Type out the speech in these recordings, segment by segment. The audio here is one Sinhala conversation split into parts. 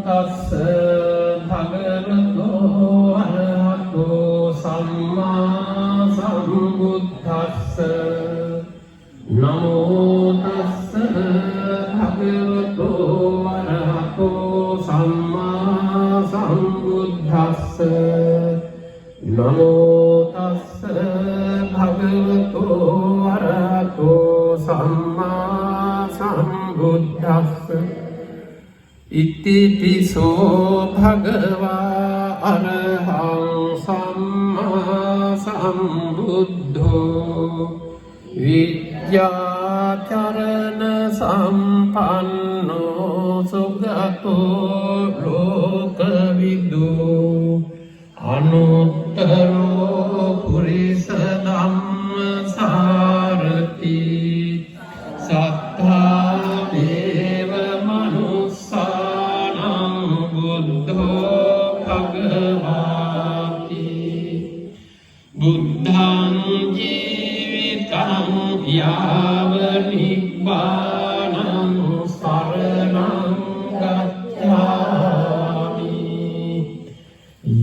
තස්ස භගවතෝ අරහතෝ සම්මා සම්බුද්දස්ස නමෝ තස්ස භගවතෝ අරහතෝ සම්මා සම්බුද්දස්ස නමෝ තස්ස භගවතෝ අරහතෝ සම්මා සම්බුද්දස්ස ඉතිපිසෝ භගවා අරහං සම්මා සම්බුද්ධෝ විද්‍යාචරණ සම්පන්නෝ සුගතෝ ලෝකවිදු අනුත්තරෝ පුරිස ධම්මසාරති සත්තා දේව මනුස්සානං බුද්ධෝ භගවාති බුද්ධං ජීවිතං යාව නිබ්බානං සරණං ගච්ඡාමි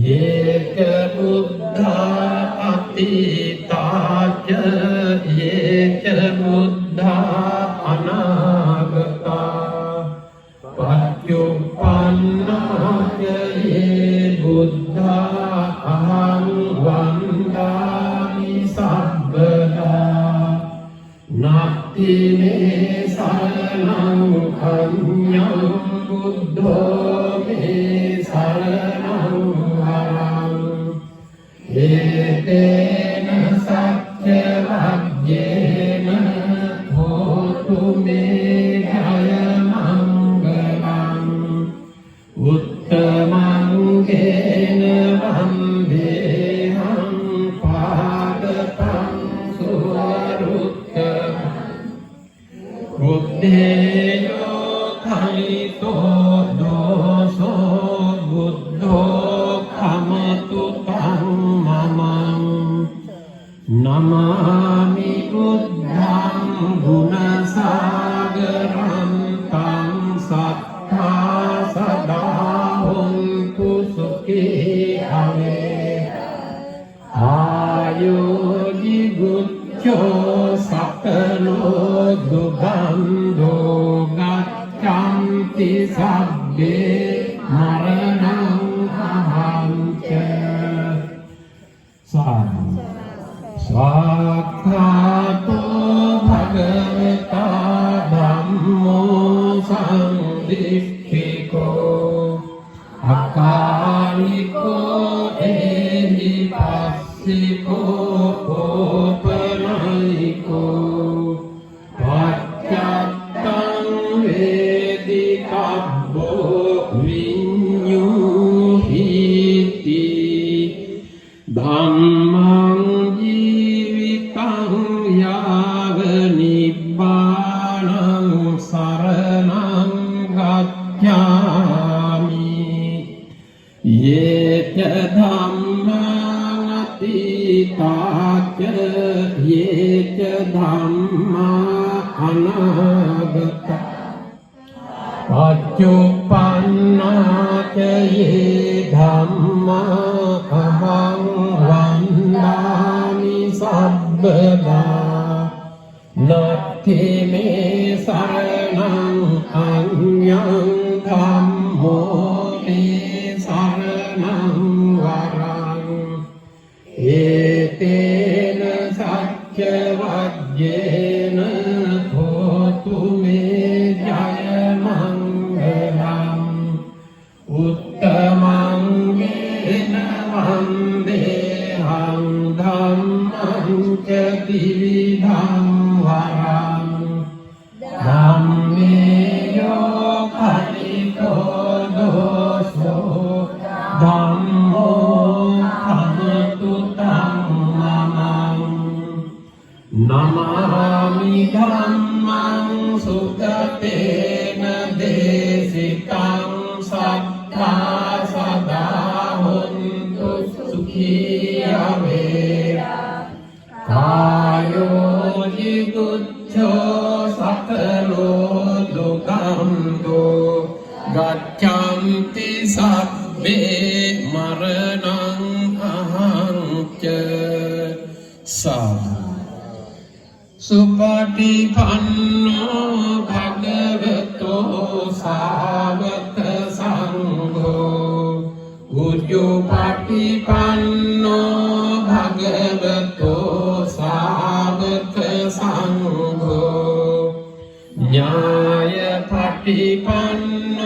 යේක බුද්ධා අතීතාච යේක බුද්ධා අනාගතා පච්චුප්පන්නාච යේ බුද්ධා අහං වන්දාමි සබ්බදා නත්ති මේ සරණං අඤ්ඤං බුද්ධෝ මේ සරණං වරං ඒතේන සත්‍ය වග්ගේන හෝතු මේ ජය මංගලං උත්තමං කේන වන්දේහං පාදපං සුවරුත්තමං බුද්ධේයෝ කලිතෝ දෝසෝ බුද්ධෝ කමතු තං මමං නමාමි බුද්ධං ගුණසාගරං තං සත්තා සදා හොන්තු සුඛී අවේ ආයෝගි ගුච්ඡෝ සකලෝ දුගන්ධෝ ගච්ඡන්ති සබ්බේ මරණං අහංච සාක්ඛාතෝ භගවතා ධම්මෝ සංදික්ඛිකෝ අකාලිකෝ එහිපස්සිකෝ ඕපනයිකෝ පච්චත්තං වේදිකබ්බෝ විඤ්ඤුහිති ධම්මං ජීවිතං යාව නිබ්බානං සරණං ගච්ඡාමි යේච ධම්මං අතීතාච යේච ධම්මා අනාගතා පච්චුප්පන්නාච යේ ධම්මා අහං වන්දාමි සබ්බදා නත්ති මේ සරණං අඤ්ඤං ධම්මෝ මේ සරණං වරං ඒතේන සත්‍ය වජ්ජේන හෝතු මේ ජය මංගලං උත්තමං කේන වන්දේහං ධම්මං ච දිවිධං වරං ධම්මේයෝ කලිතෝ දෝසෝ ධම්මෝ කමතු තං මමං නමාමි ධම්මං සුගතේන දේසිතං සත්තා සදා හොන්තු සුඛී අවේ කායෝ ජිගුච්ඡෝ සකලෝ දුක්ඛන්தோ จันติสัพเบมรณังอหังเจสาสุปฏิปันโนภะคะวะโตสาวกสังโฆอุจจุปฏิปันโนภะคะวะโตสาวกสังโฆญาณปฏิปันโน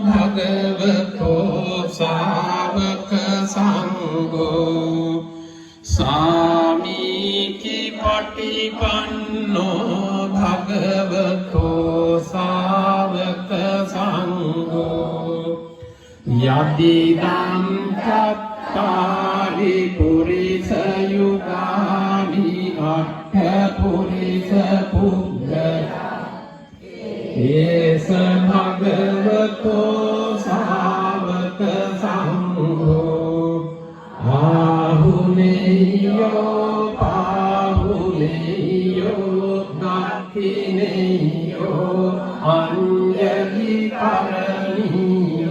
ภะคะวะโตสาวกสังโฆสามีจิปฏิปันโนภะคะวะโตสาวกสังโฆยะติดังจัตตาริปุริสยุกานิอัตถปุริสปุกขะเอสภะคะวะโตสาวกสังโฆอาหุเนโยปาหุเนโยนัตถิเนโยอัญญลิกรณิ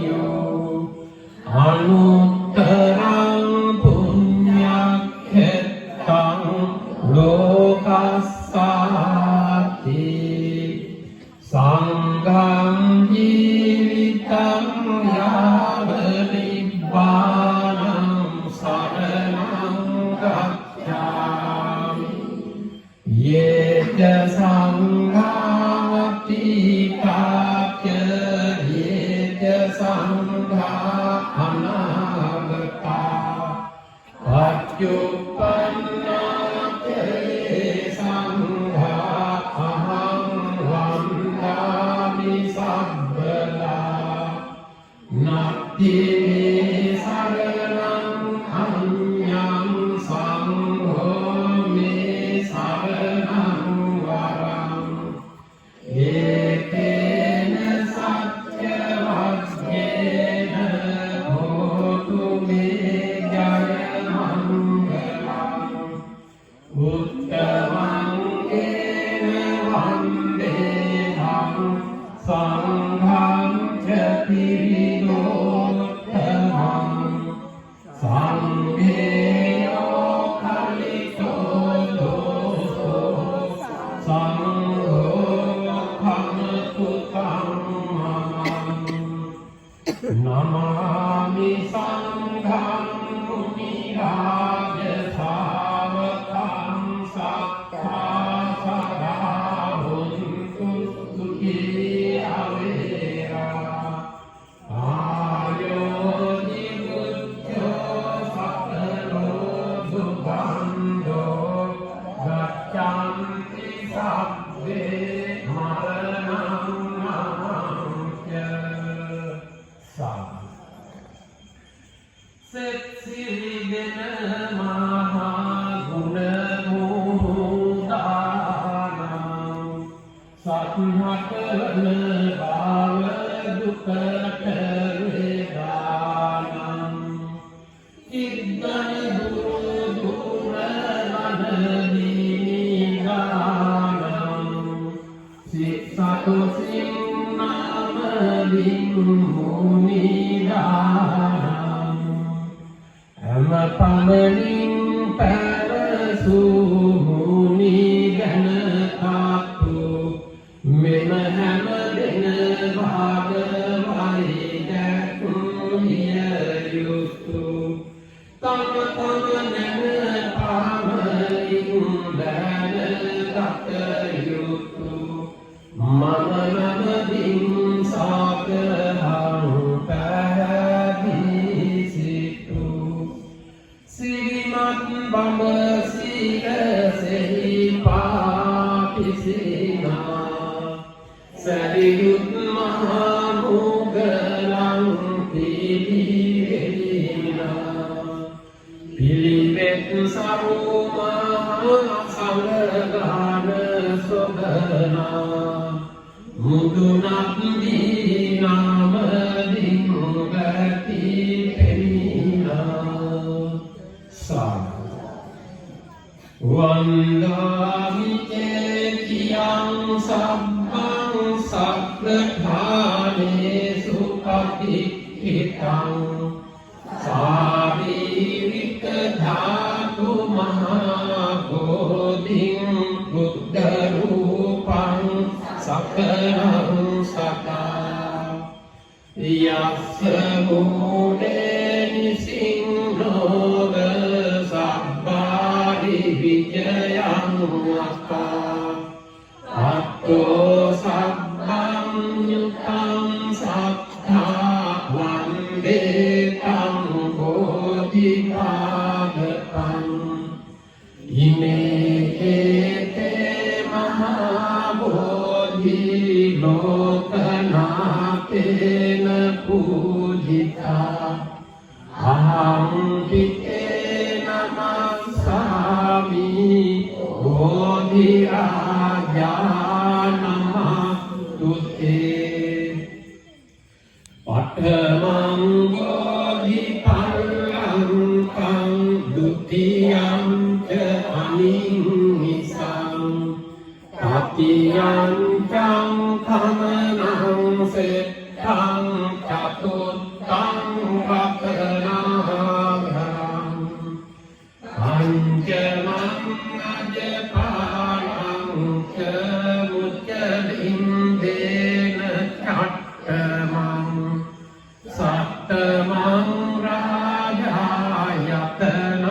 โยอนุตตรังปุญญเขตตังโลกัสสาติสังฆังជីវិตังยาวนิพพานังสรณังกัจฉามิเยจะสังฆาติกาเจเยจะสังฆาอนาคตาปัจจุปันนาเจสังฆาอหังวันดามิสัพพลานัตถิสารนังอัญญังสังโฆมิสารนังวรังเอเตนะสัจจวัจเจนะโหตุเมจายมังคลังอุตตมังเอนะวันเดหังสังฆังเจติวิโนทมังสังเฆโยคาลิโตโตโตสังโฆภัมตุตังมังนะมามิสังฆังมุนิราชสาวกังสัทธาสดาหุนตุสุขีอเวราอายุจิบุจโจสัพพโลสุขันโดกัจจันติสัพเพมรณังอหังเจสาเสร็จสิริเดนะมหากุณมุตานังสัทธะเกณบาลดุกเทเวดานังอิดดันดุดุระมันนีกานังสิสัตุสิงนามดิมุนีดานังAmma pamaning parasu muni ganatatu Memahamadena bhagavai dakuya yutu Tama tamanana pamaning danataka yutu Mama namading sakahang padisitu Sirimat bamba sila sehi patisina Sariyut mahamugalang pilihina Pilibet saruma sanggana sobana Mudunat dina mading gati penina Vandami cetiyang sabbang sabbthane sukam පටිච්චිතං සාරීරික ධාතු මහා බෝධින් බුද්ධ රූපං සකලං සතා යස්ස මූලේ නිසින්නෝව සබ්බාරි විජයං අක්කා අත්තෝ සබ්බං යුතං සත්තා වන්දේතං බෝධිපාදකං ඉමේ කේතේ මහා බෝධි ලෝකනාථේන පූජිතා අහං පිතේ නමස්සාමි බෝධි ආජානමතුතේ පඨමං බෝධි පල්ලංකං ဒုတိယံ ච අනින්නිසං තතියං චං කමනං සෙත්තං චතුත්තං වකරණං පංචමං අජපාලං ච මුච්චලින්දේන චට්ඨමං සත්තමං රාජායතනං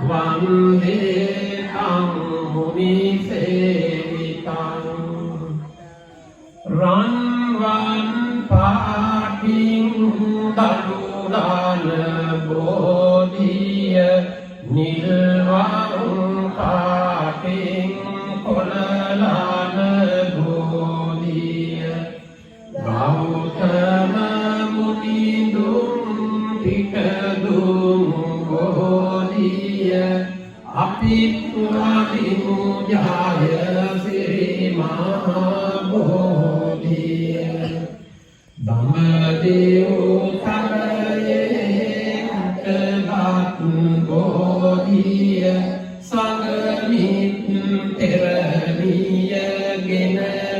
වන්දේතං මුනිසේවිතං රන්වන් පාටිං දරුණාන බෝධිය නිල්වන් පාටිං කොළලාන බෝධිය ගෞතම මුනිඳුන් පිටදුන් බෝධිය අපිත්වාදිමු ජාය සිරි මහා බෝධිය දමදේව තරයේ උටගත් බෝධිය සංගමිත් තෙරණිය ගෙන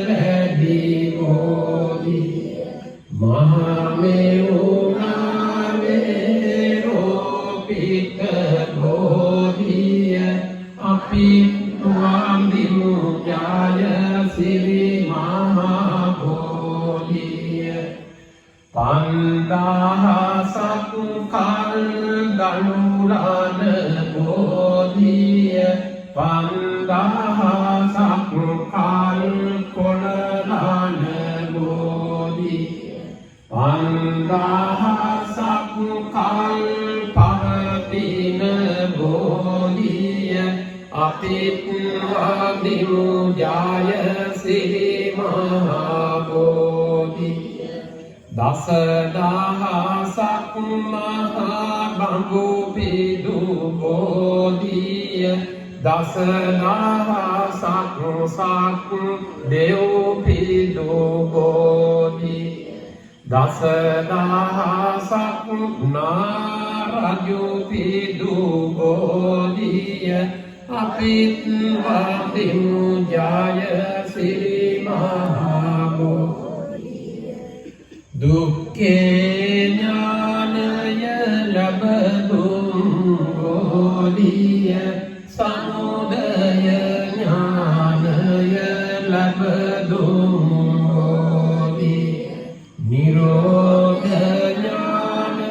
වැඩි බෝධිය මහමෙවුනාවේ රෝපිත බෝධිය අපිත්වාදිමු ජාය සිරි මහා බෝධිය පන්දාහසක් කල් දනුරාන බෝධිය පන්දාහසක් කල් කොළලාන බෝධිය පන්දාහසක් කල් පවතින බෝධිය අපිත්වාදිමු ජාය සිරි මහා බෝධිය දසදහසක් මහා බඹු පිදු බෝධිය දසදහසක් සක් දෙව් පිදු බෝධිය දසදහසක් නාරජු පිදු බෝධිය අපිත්වාදිමු ජාය සිරි මහා බෝධිය දුක්ඛේ ඥානය ලැබදුම් බෝධිය සමුදය ඥානය ලැබදුම් බෝධිය නිරෝධ ඥානය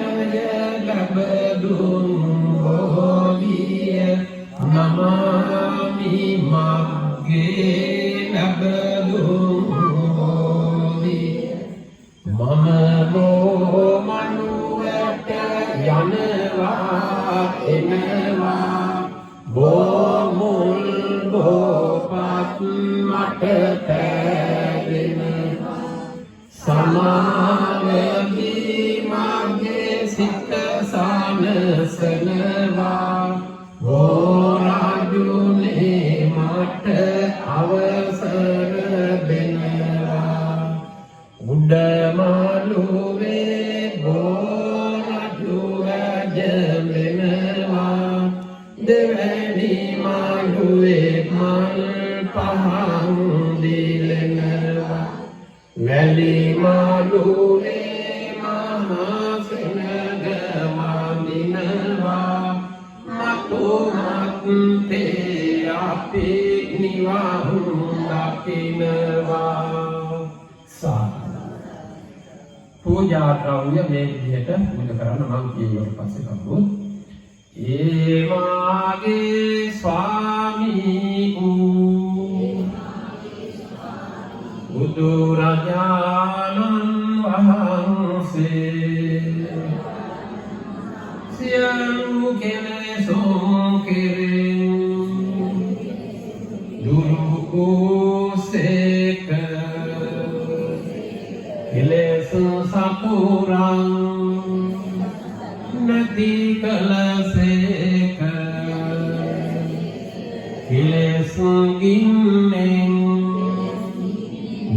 ලැබදුම් බෝධිය නමාමි මග්ගේ ලැබදුම් බෝධිය මම ලෝ මනුවට යනවා එනවා බෝමුල් බෝපත් මට තැරෙනවා සමාවදී මගේ සිත සනසනවා රාජුනේ මට අවසර දෙනවා උඩමළුවේ රාජු වැජඹෙනවා දෙවැනි මළුවේ මල් පහන් දිලෙනවා පූජා ද්‍රව්‍ය මේ විදිහට පූජා කරන්න මම කියනවා පස්සේ කවුරුත් ඒ මාගේ ස්වාමී වූ බුදුරජාණන් වහන්සේ සියලු කෙලෙසුන් කෙරෙන් දුරු වූසේක කෙලෙසුන් සපුරන් නැති කලසේක කෙලෙසුන් ගින්නෙන්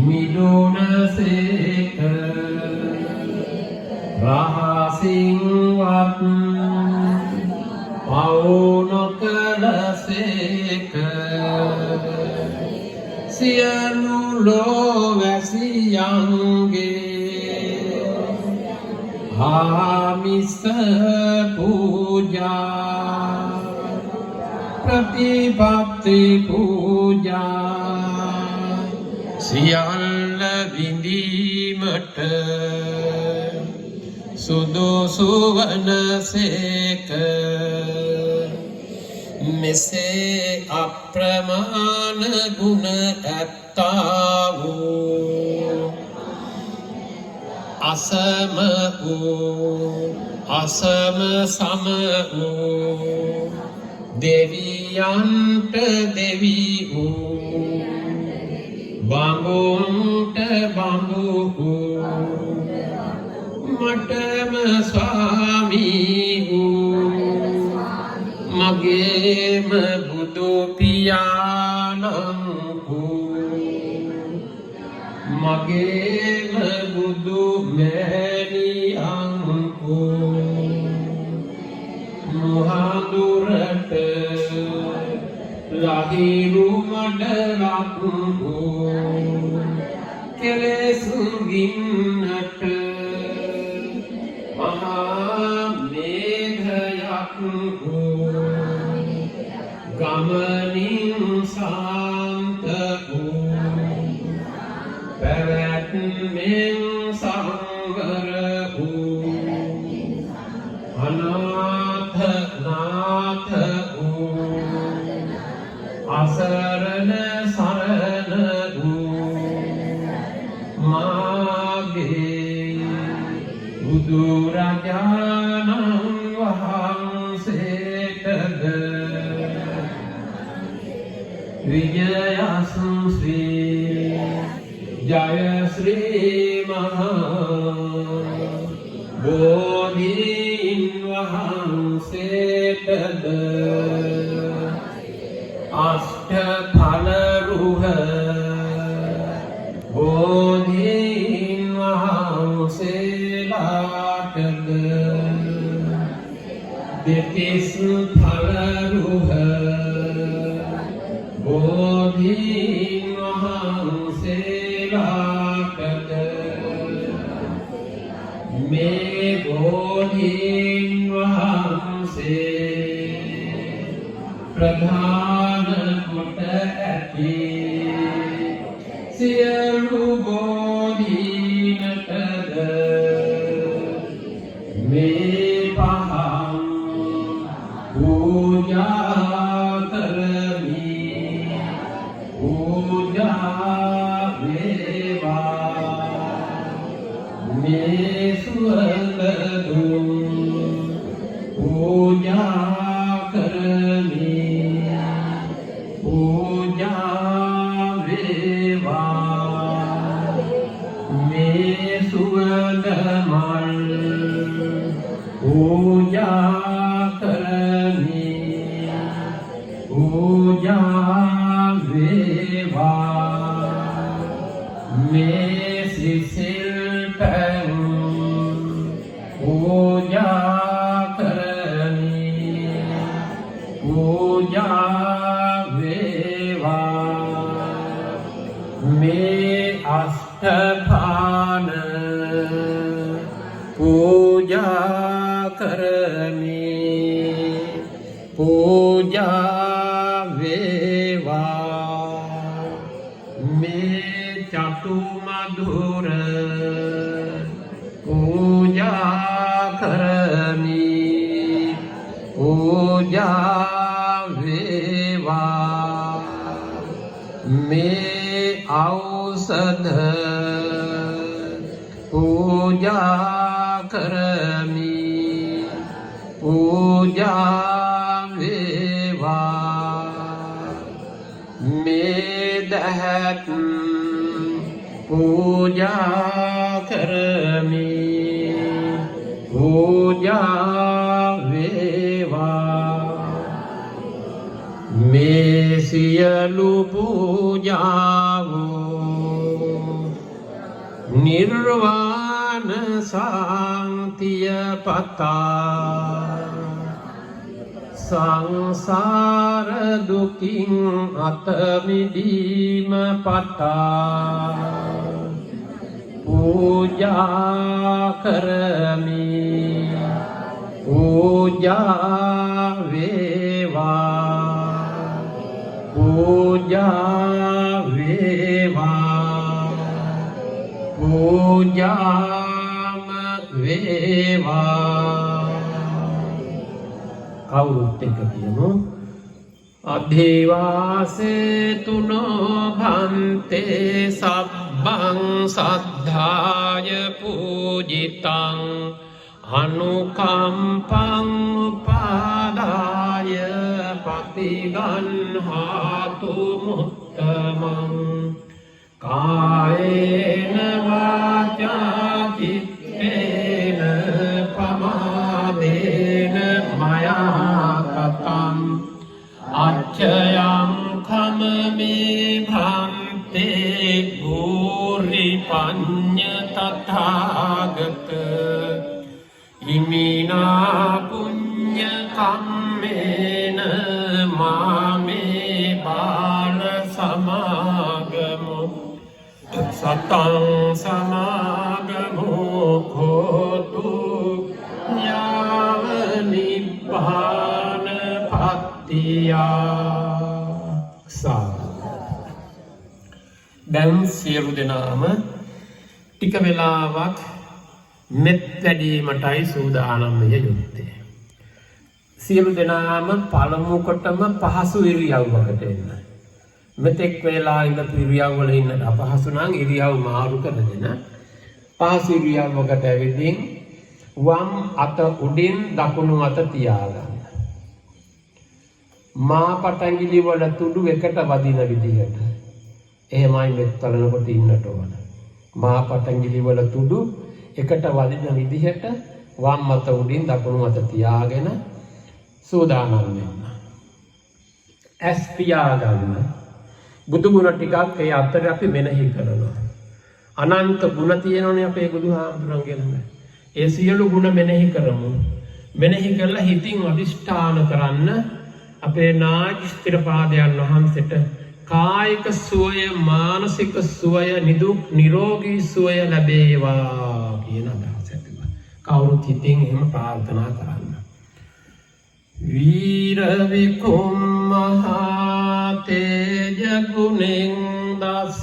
මිදුනසේක රහසින්වත් පවුනොකලසේක සියලු ලෝවැසියන්ගේ ආමිස පූජා ප්‍රතිපත්ති පූජා සියල්ල විඳීමට සුදුසු වනසේක මෙසේ අප්‍රමාණ ගුණ ඇත්තා වූ අසම වූ අසම සම වූ දෙවියන්ට දෙවි වූ බඹුන්ට බඹු වූ මටම ස්වාමී වූ මගේම බුදු පියාණන් වූ මගේම බුදු මෑණියන් වූ මුහඳුරට ලහිරු මඩලක් වූ කෙලෙසුන් ගින්නට මහා මේඝයක් වූ ගමනින් සාන්ත වූ පැවැත්මෙන් සංවර වූ අනාථ නාථ වූ අසරණ සරණ වූ මාගේ බුදුරජාණන් වහන්සේටද විජයශ්‍රී ජය ශ්‍රී මහා බෝධීන් වහන්සේටද අෂ්ට ඵල රුහ බෝධීන් වහන්සේලාටද දෙතිස් ඵල රුහ බෝධීන් වහන්සේලාටද මේ බෝධීන් වහන්සේ ප්‍රධාන කොට ඇති සියලු බෝධීනටද මේ පහන් පූජා කරමි පූජා වේවා මේ සුවඳ දුම් පූජා කරමි පූජා වේවා මේ සුවඳ මල් පූජා කරමි පූජා වේවා මේ සිසිල් පැන් පූජා කරමි පූජා වේවා මේ අෂ්ඨපාන පූජා කරමි පූජා වේවා මේ චතු මధుර පූජා වේවා මේ ඖෂධ පූජා කරමි පූජා වේවා මේ දහත් පූජා කරමි පූජා වේවා මේ සියලු පූජාවෝ නිර්වාණ සාන්තිය පතා සංසාර දුකින් අත මිදීම පතා පූජා කරමි පූජා වේවා පූජා වේවා පූජාම වේවා කවුරුත් එක කියමු අධිවාසේතු භන්තේ සබ්බං සද්ධාය පූජිතං අනුකම්පං උපාදාය පතිගන්හාතු මුත්තමං කායේන වාචා චිත්තේන පමාදේන මයා කතං අච්චයං කමමේ භන්තේ භූරි පඤ්ඤ තථාගත ඉමිනා පුඤ්ඤ කම්මේන මාමේ බාල සමාගමු සතං සමාගමෝ හෝතු යාව නිබ්බාන පත්තියා දැන් සියලු දෙනාම ටික වෙලාවක් මෙත් වැඩීමටයි සූදානම් විය යුත්තේ. සියලු දෙනාම පළමු කොටම පහසු ඉරියව්වකට එන්න. මෙතෙක් වේලා ඉඳපු ඉරියව්වල ඉන්නට අපහසු නම් ඉරියව් මාරු කරගෙන පහසු ඉරියව්වකට ඇවිදින් වම් අත උඩින් දකුණු අත තියාගන්න. මා පටංගිලි වල තුඩු එකට වදින විදිහට. එහෙමයි මෙත් වලනකොට ඉන්නට ඕන. මා පටංගිලි වල තුඩු එකට වදින විදිහට වම් අත උඩින් දකුණු අත තියාගෙන සූදානම් වෙන්න. ඇස් පියාගන්න. බුදු ගුණ ටිකක් ඒ අතර අපි මෙනෙහි කරනවා. අනන්ත ගුණ තියෙනවනේ අපේ බුදුහාමුදුරන්ගෙම. ඒ සියලු ගුණ මෙනෙහි කරමු. මෙනෙහි කරලා හිතින් අදිෂ්ඨාන කරන්න අපේ නාගිස්තිර පාදයන් වහන්සේට කායික සුවය මානසික සුවය නිදුක් නිරෝගී සුවය ලැබේවා කියන අදහස ඇතිව කවුරුත් හිතින් එහෙම ප්‍රාර්ථනා කරන්න. වීර විකුම් මහා තේජ ගුණෙන් දස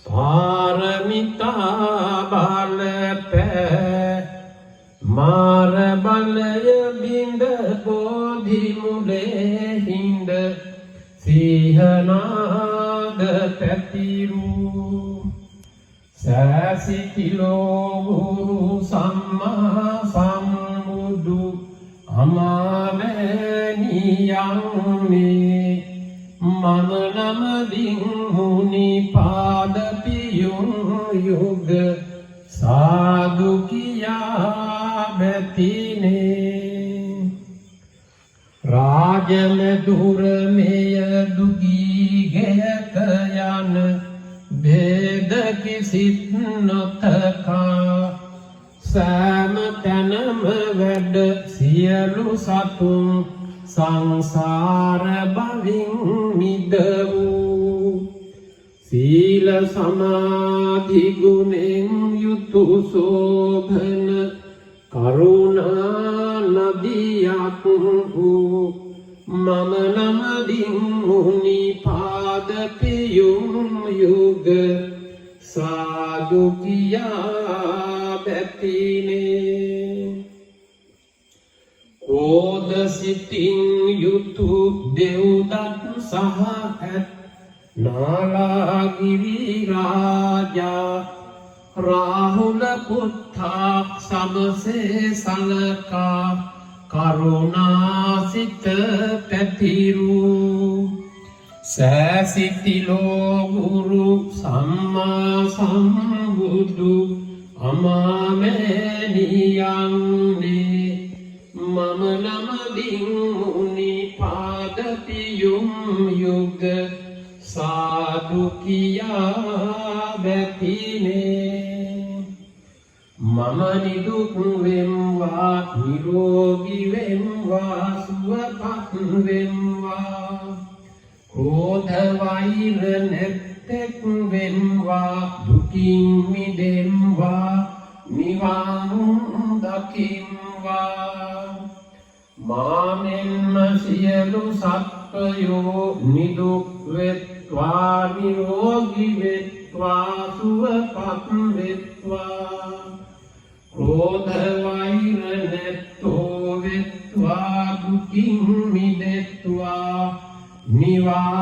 පාරමිතා බල පෑ මාර බලය බිඳ බෝධි මුලේ හිඳ සිහනාද පැතිරු සෑසිතිලෝ ගුරු සම්මා සම්බුදු අමාවැනියන්නේ මනනමදින් මුනි පාදපියුම් යුග සාදු කියා බැතිනේ රාජමෙදුරමෙය දුගී ගෙයක යන භේද කිසිත් නොතකා සෑම තැනම වැඩ සියලු සතුන් සංසාර භවින් මිද වූ සීල සමාධි ගුණෙන් යුතු සෝභන කරුණා නදියක් වූ මම නමදින් මුනි පාද පියුම් යුග සාදු කියා බැතිනේ ක්‍රෝධ සිතින් යුතු දෙව්දත් සහ ඇත් නාලාගිරි රාජා රාහුල පුත්තා සමසේ සලකා කරුණාසිත පැතිරු සෑසිතිලෝ ගුරු සම්මා සම්බුදු අමාමෑණියන්නේ මම නමදින් මුනි පාදතියුම් යුග සාදු කියා බැතිනේ මම නිදුක් වෙම්වා නිරෝගී වෙම්වා සුවපත් වෙම්වා ක්‍රෝධ වෛර නැත්තෙක් වෙම්වා දුකින් මිදෙම්වා නිවන් දකිම්වා මාමෙන්ම සියලු සත්වයෝ නිදුක් වෙත්වා නිරෝගී වෙත්වා සුවපත් වෙත්වා ක්‍රෝධ වෛර නැත්තෝ වෙත්වා දුකින් මිදෙත්වා නිවන්